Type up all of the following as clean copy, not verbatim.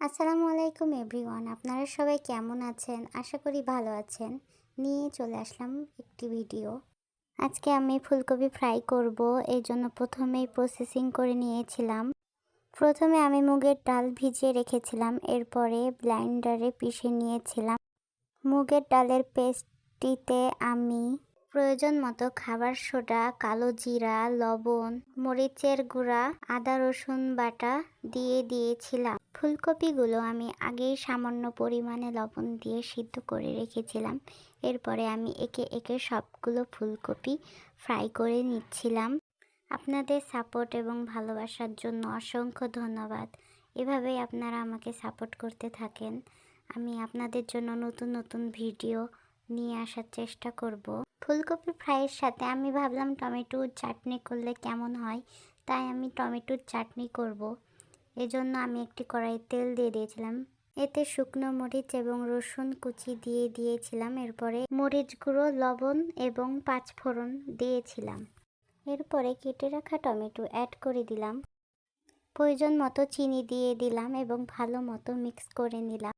আসসালামু আলাইকুম এভরিওয়ান, আপনারা সবাই কেমন আছেন? আশা করি ভালো আছেন। নিয়ে চলে আসলাম একটি ভিডিও। আজকে আমি ফুলকপি ফ্রাই করব, এই জন্য প্রথমেই প্রসেসিং করে নিয়েছিলাম। প্রথমে আমি মুগের ডাল ভিজিয়ে রেখেছিলাম, এরপরে ব্লেন্ডারে পিষে নিয়েছিলাম। মুগের ডালের পেস্টটিতে আমি প্রয়োজন মতো খাবার সোডা, কালো জিরা, লবণ, মরিচের গুঁড়া, আদা রসুন বাটা দিয়ে দিয়েছিলাম। ফুলকপিগুলো আমি আগেই সামান্য পরিমাণে লবণ দিয়ে সিদ্ধ করে রেখেছিলাম। এরপরে আমি একে একে সবগুলো ফুলকপি ফ্রাই করে নিচ্ছিলাম। আপনাদের সাপোর্ট এবং ভালোবাসার জন্য অসংখ্য ধন্যবাদ। এভাবেই আপনারা আমাকে সাপোর্ট করতে থাকেন। আমি আপনাদের জন্য নতুন নতুন ভিডিও নিয়ে আসার চেষ্টা করব। ফুলকপি ফ্রাইয়ের সাথে আমি ভাবলাম টমেটোর চাটনি করলে কেমন হয়, তাই আমি টমেটোর চাটনি করব। এজন্য আমি একটি কড়াই তেল দিয়ে দিয়েছিলাম। এতে শুকনো মরিচ এবং রসুন কুচি দিয়ে দিয়েছিলাম। এরপরে মরিচ গুঁড়ো, লবণ এবং পাঁচফোড়ন দিয়েছিলাম। এরপরে কেটে রাখা টমেটো অ্যাড করে দিলাম। প্রয়োজন মতো চিনি দিয়ে দিলাম এবং ভালো মতো মিক্স করে নিলাম।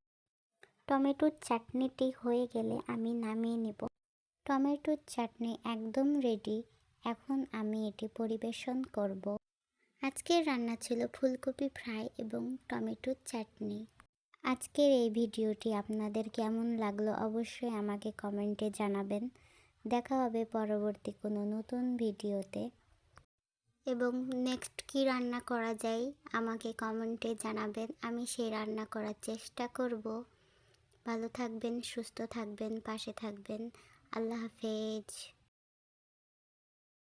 টমেটোর চাটনিটি হয়ে গেলে আমি নামিয়ে নেব। টমেটোর চাটনি একদম রেডি। এখন আমি এটি পরিবেশন করব। আজকের রান্না ছিল ফুলকপি ফ্রাই এবং টমেটোর চাটনি। আজকের এই ভিডিওটি আপনাদের কেমন লাগলো অবশ্যই আমাকে কমেন্টে জানাবেন। দেখা হবে পরবর্তী কোনো নতুন ভিডিওতে। এবং নেক্সট কি রান্না করা যায় আমাকে কমেন্টে জানাবেন, আমি সেই রান্না করার চেষ্টা করব। ভালো থাকবেন, সুস্থ থাকবেন, পাশে থাকবেন। আল্লাহ হাফেজ।